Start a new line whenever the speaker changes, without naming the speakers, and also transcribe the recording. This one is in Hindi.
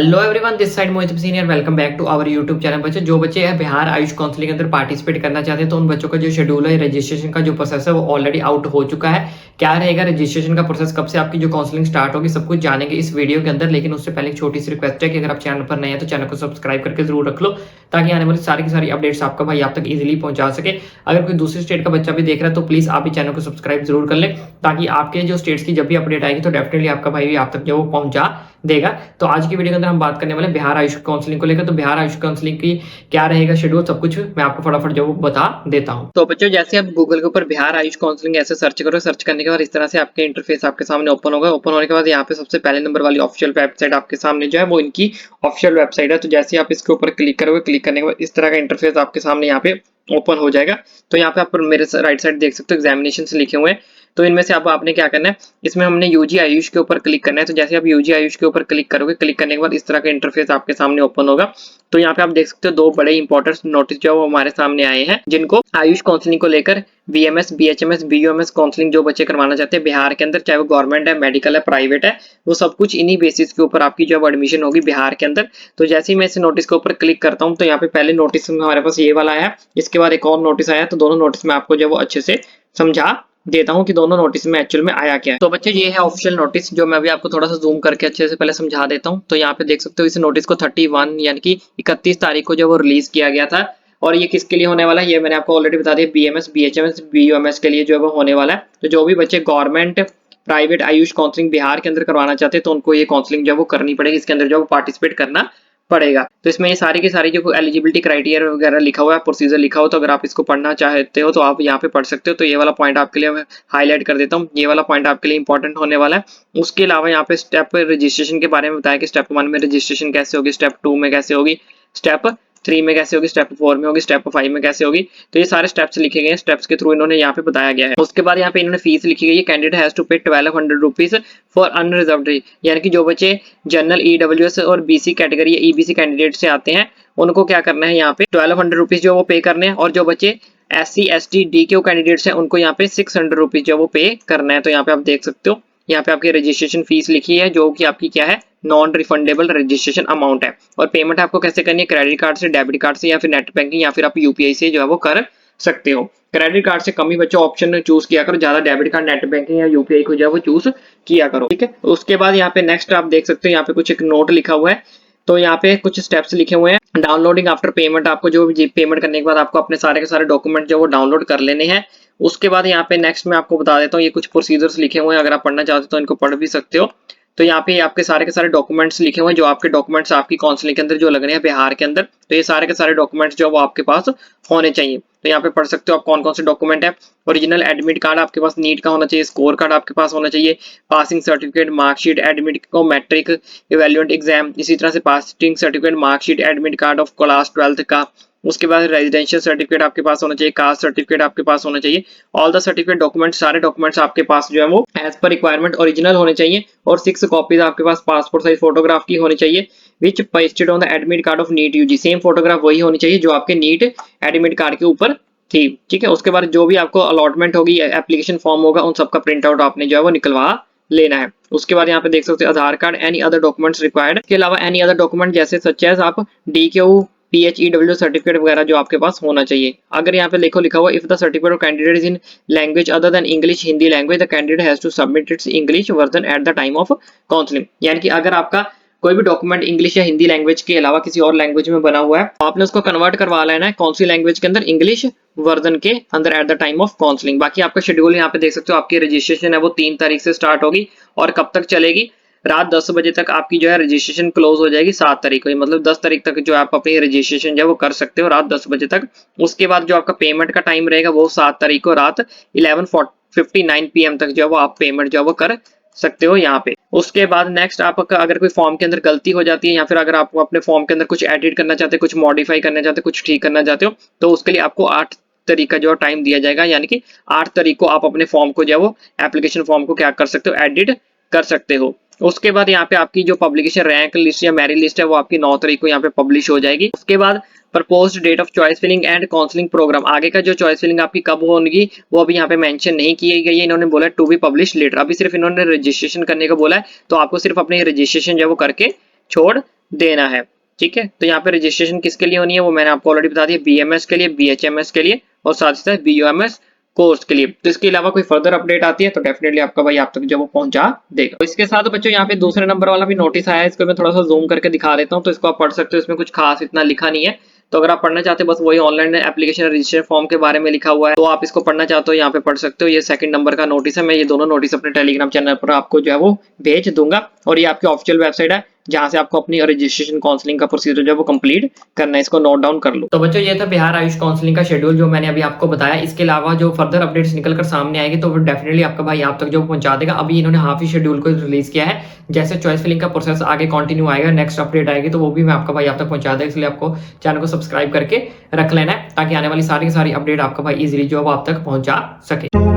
Hello everyone, this side Mohit senior. Welcome back to our YouTube channel. बच्चे जो बच्चे हैं बिहार आयुष काउंसलिंग के अंदर पार्टिसिपेट करना चाहते हैं तो उन बच्चों का जो शेड्यूल है, रजिस्ट्रेशन का जो प्रोसेस है वो ऑलरेडी आउट हो चुका है। क्या रहेगा रजिस्ट्रेशन का प्रोसेस, कब से आपकी जो काउंसलिंग स्टार्ट होगी, सब कुछ जानेंगे इस वीडियो के अंदर। लेकिन उससे पहले एक छोटी सी रिक्वेस्ट है कि अगर आप चैनल पर नए हैं तो चैनल को सब्सक्राइब करके जरूर रख लो, ताकि आने वाली सारी की सारी अपडेट्स आपका भाई आप तक इजीली पहुंचा सके। अगर कोई दूसरे स्टेट का बच्चा भी देख रहा है तो प्लीज आप भी चैनल को सब्सक्राइब जरूर कर ले, ताकि आपके जो स्टेट्स की जब भी अपडेट आएगी तो डेफिनेटली आपका भाई भी आप तक जो वो पहुंचा देगा। तो आज की वीडियो के अंदर हम बात करने वाले बिहार आयुष काउंसलिंग को लेकर। तो बिहार आयुष काउंसलिंग की क्या रहेगा शेड्यूल, सब कुछ मैं आपको फटाफट जो बता देता हूं। तो बच्चों, जैसे आप गूगल के ऊपर बिहार आयुष काउंसलिंग ऐसे सर्च करो, सर्च करने के बाद इस तरह से आपके इंटरफेस आपके सामने ओपन होगा। ओपन होने के बाद यहाँ पे सबसे पहले नंबर वाली ऑफिशियल वेबसाइट आपके सामने जो है वो इनकी ऑफिशियल वेबसाइट है। तो जैसे आप इसके ऊपर क्लिक करोगे, क्लिक करने के बाद इस तरह का इंटरफेस आपके सामने यहाँ पे ओपन हो जाएगा। तो यहाँ पे आप मेरे राइट साइड देख सकते हो एग्जामिनेशन लिखे हुए हैं। तो इनमें से अब आपने क्या करना है, इसमें हमने यूजी आयुष के ऊपर क्लिक करना है। तो जैसे आप यूजी आयुष के ऊपर क्लिक करोगे, क्लिक करने के बाद इस तरह का इंटरफेस आपके सामने ओपन होगा। तो यहाँ पे आप देख सकते हो दो बड़े इंपॉर्टेंट नोटिस जो हमारे सामने आए हैं, जिनको आयुष काउंसलिंग को लेकर बीएमएस, बीएचएमएस, बीयूएमएस काउंसलिंग जो बच्चे करवाना चाहते हैं बिहार के अंदर, चाहे वो गवर्नमेंट है, मेडिकल है, प्राइवेट है, वो सब कुछ इन्हीं बेसिस के ऊपर आपकी जो एडमिशन होगी बिहार के अंदर। तो जैसे ही मैं इस नोटिस के ऊपर क्लिक करता हूँ तो यहाँ पे पहले नोटिस हमारे पास ये वाला आया, इसके बाद एक और नोटिस आया। तो दोनों नोटिस में आपको जो वो अच्छे से समझा देता हूं कि दोनों नोटिस में एक्चुअल में आया क्या है। तो बच्चे ये है ऑफिशियल नोटिस, जो मैं अभी आपको थोड़ा सा जूम करके अच्छे से पहले समझा देता हूं। तो यहाँ पे देख सकते हो इस नोटिस को 31 यानी कि 31 तारीख को जो वो रिलीज किया गया था। और ये किसके लिए होने वाला है, ये मैंने आपको ऑलरेडी बता दिया, बीएमएस, बीएचएमएस, बीयूएमएस के लिए जो है वो होने वाला है। तो जो भी बच्चे government, private Ayush counselling Bihar के अंदर करवाना चाहते हैं तो उनको ये काउंसलिंग जो है वो करनी पड़ेगी, इसके अंदर जो पार्टिसिपेट करना पड़ेगा। तो इसमें ये सारी की सारी जो एलिजिबिलिटी क्राइटेरिया वगैरह लिखा हुआ है, प्रोसीजर लिखा हो, तो अगर आप इसको पढ़ना चाहते हो तो आप यहाँ पे पढ़ सकते हो। तो ये वाला पॉइंट आपके लिए हाईलाइट कर देता हूँ, ये वाला पॉइंट आपके लिए इंपॉर्टेंट होने वाला है। उसके अलावा यहाँ पे स्टेप रजिस्ट्रेशन के बारे में बताया कि स्टेप 1 में रजिस्ट्रेशन कैसे होगी, स्टेप 2 में कैसे होगी, स्टेप 3 में कैसे होगी, स्टेप 4 में होगी, स्टेप 5 में कैसे होगी। तो ये सारे स्टेप्स लिखे गए हैं, स्टेप्स के थ्रू इन्होंने यहाँ पे बताया गया है। उसके बाद यहाँ पे इन्होंने फीस लिखी गई है, कैंडिडेट हैज टू पे 1200 रुपीज फॉर अनरिजर्व्ड, यानी कि जो बच्चे जनरल, ईडब्ल्यूएस और बीसी कैटेगरी या ईबीसी कैंडिडेट से आते हैं उनको क्या करना है, यहाँ पे 1200 रुपीज जो वो पे करने हैं। और जो बच्चे SC ST DQ कैंडिडेट्स हैं उनको यहाँ पे 600 रुपीज जो वो पे करना है। तो यहाँ पे आप देख सकते हो, यहाँ पे आपकी रजिस्ट्रेशन फीस लिखी है, जो कि आपकी क्या है, नॉन रिफंडेबल रजिस्ट्रेशन अमाउंट है। और पेमेंट आपको कैसे करनी है, क्रेडिट कार्ड से, डेबिट कार्ड से, या फिर नेट बैंकिंग, या फिर आप यूपीआई से जो है वो कर सकते हो। क्रेडिट कार्ड से कम ही बच्चों ऑप्शन चूज किया करो, ज्यादा डेबिट कार्ड, नेट बैंकिंग या यूपीआई को जो है वो चूज किया करो, ठीक है। उसके बाद यहाँ पे नेक्स्ट आप देख सकते हो, यहाँ पे कुछ एक नोट लिखा हुआ है। तो यहाँ पे कुछ स्टेप्स लिखे हुए हैं। डाउनलोडिंग आफ्टर पेमेंट, आपको जो पेमेंट करने के बाद आपको अपने सारे के सारे डॉक्यूमेंट जो वो डाउनलोड कर लेने हैं। उसके बाद यहाँ पे नेक्स्ट मैं आपको बता देता हूँ, ये कुछ प्रोसीजर्स लिखे हुए हैं, अगर आप पढ़ना चाहते हो तो इनको पढ़ भी सकते हो। तो यहाँ पे आपके सारे के सारे डॉक्यूमेंट्स लिखे हुए हैं, जो आपके डॉक्यूमेंट्स आपकी काउंसलिंग के अंदर जो लगने हैं बिहार के अंदर। तो ये सारे के सारे डॉक्यूमेंट्स जो वो आपके पास होने चाहिए। तो यहाँ पे पढ़ सकते हो आप कौन कौन से डॉक्यूमेंट है। ओरिजिनल एडमिट कार्ड आपके पास नीट का होना चाहिए, स्कोर कार्ड आपके पास होना चाहिए, पासिंग सर्टिफिकेट, मार्कशीट, एडमिट को मैट्रिक इवेल्युएंट एग्जाम, इसी तरह से passing certificate, marksheet, admit card of class 12th का। उसके बाद रेजिडेंशियल सर्टिफिकेट आपके पास होना चाहिए, कास्ट सर्टिफिकेट आपके पास होना चाहिए। ऑल द सर्टिफिकेट डॉक्यूमेंट्स, सारे डॉक्यूमेंट्स आपके पास जो है वो एज पर रिक्वायरमेंट ओरिजिनल होने चाहिए। और 6 कॉपीज आपके पास पासपोर्ट साइज फोटोग्राफ की होनी चाहिए, which pasted on the admit card of NEET UG. Same photograph वही होनी चाहिए जो आपके नीट एडमिट कार्ड के ऊपर थी, ठीक है। उसके बाद जो भी आपको अलॉटमेंट होगी, एप्लीकेशन फॉर्म होगा, उन सबका प्रिंट आउट आपने जो है वो निकलवा लेना है। उसके बाद यहाँ पे देख सकते हो Aadhaar card, any other documents required. इसके अलावा एनी अदर डॉक्यूमेंट जैसे सच एज आप DQ PHEW सर्टिफिकेट वगैरह जो आपके पास होना चाहिए। अगर यहाँ पे लिखा हुआ if the certificate of candidate is in language other than English, Hindi language, the candidate has to submit its English version at the time of counselling. यानी कि अगर आपका कोई भी डॉक्यूमेंट इंग्लिश या हिंदी लैंग्वेज के अलावा किसी और लैंग्वेज में बना हुआ है, आपने उसको कन्वर्ट करवा लेना है कौन सी लैंग्वेज के अंदर, इंग्लिश वर्जन के अंदर eight the time of counselling. बाकी आपका शेड्यूल यहाँ पे देख सकते हो, आपकी रजिस्ट्रेशन है वो 3 तारीख से स्टार्ट होगी और कब तक चलेगी, रात 10 बजे तक आपकी जो है रजिस्ट्रेशन क्लोज हो जाएगी 7 तारीख को, मतलब 10 तारीख तक जो आप अपनी रजिस्ट्रेशन जो है वो कर सकते हो, रात 10 बजे तक। उसके बाद जो आपका पेमेंट का टाइम रहेगा वो 7 तारीख को रात 11:59 PM तक जो है वो आप पेमेंट जो है वो कर सकते हो यहाँ पे। उसके बाद नेक्स्ट आपका अगर कोई फॉर्म के अंदर गलती हो जाती है, या फिर अगर आप अपने फॉर्म के अंदर कुछ एडिट करना चाहते हो, कुछ मॉडिफाई करना चाहते हो, कुछ ठीक करना चाहते हो, तो उसके लिए आपको 8 तारीख का जो टाइम दिया जाएगा। यानी कि 8 तारीख को आप अपने फॉर्म को जो है वो एप्लीकेशन फॉर्म को क्या कर सकते हो, एडिट कर सकते हो। उसके बाद यहाँ पे आपकी जो पब्लिकेशन रैंक लिस्ट या मेरिट लिस्ट है वो आपकी 9 तारीख को यहाँ पे पब्लिश हो जाएगी। उसके बाद proposed date of choice filling and counselling programme, आगे का जो चॉइस फिलिंग आपकी कब होगी वो अभी यहाँ पे मेंशन नहीं की गई है, इन्होंने बोला टू बी पब्लिश लेटर। अभी सिर्फ इन्होंने रजिस्ट्रेशन करने का बोला है, तो आपको सिर्फ अपनी रजिस्ट्रेशन जो वो करके छोड़ देना है। ठीक है, तो यहाँ पे रजिस्ट्रेशन किसके लिए होनी है वो मैंने आपको ऑलरेडी बता दिया, बीएमएस के लिए, बीएचएमएस के लिए और साथ ही साथ बीयूएमएस कोर्स के लिए। तो इसके अलावा कोई फर्दर अपडेट आती है तो डेफिनेटली आपका भाई आप तक जो वो पहुंचा देगा। तो इसके साथ बच्चों यहाँ पे दूसरे नंबर वाला भी नोटिस आया है, इसको मैं थोड़ा सा जूम करके दिखा देता हूँ, तो इसको आप पढ़ सकते हो। इसमें कुछ खास इतना लिखा नहीं है, तो अगर आप पढ़ना चाहते हो बस वही ऑनलाइन एप्लीकेशन रजिस्ट्रेशन फॉर्म के बारे में लिखा हुआ है, तो आप इसको पढ़ना चाहते हो यहाँ पे पढ़ सकते हो। ये सेकंड नंबर का नोटिस है, मैं ये दोनों नोटिस अपने टेलीग्राम चैनल पर आपको जो है वो भेज दूंगा, और ये आपकी ऑफिशियल वेबसाइट है जहां से आपको अपनी रजिस्ट्रेशन काउंसलिंग का प्रोसीजर जो है वो कंप्लीट करना है। इसको नोट डाउन कर लो। तो बच्चों ये था बिहार आयुष काउंसलिंग का शेड्यूल जो मैंने अभी आपको बताया। इसके अलावा जो फर्दर अपडेट्स निकल कर सामने आएगी तो वो डेफिनेटली आपका भाई आप तक जो पहुंचा देगा। अभी इन्होंने हाफ ही शेड्यूल को रिलीज किया है, जैसे चॉइस फिलिंग का प्रोसेस आगे कंटिन्यू आएगा, नेक्स्ट अपडेट आएगी तो वो भी मैं आपका भाई आप तक पहुंचा देगा। इसलिए आपको चैनल को सब्सक्राइब करके रख लेना है ताकि आने वाली सारी अपडेट आपका भाई इजीली जो है वो आप तक पहुंचा सके।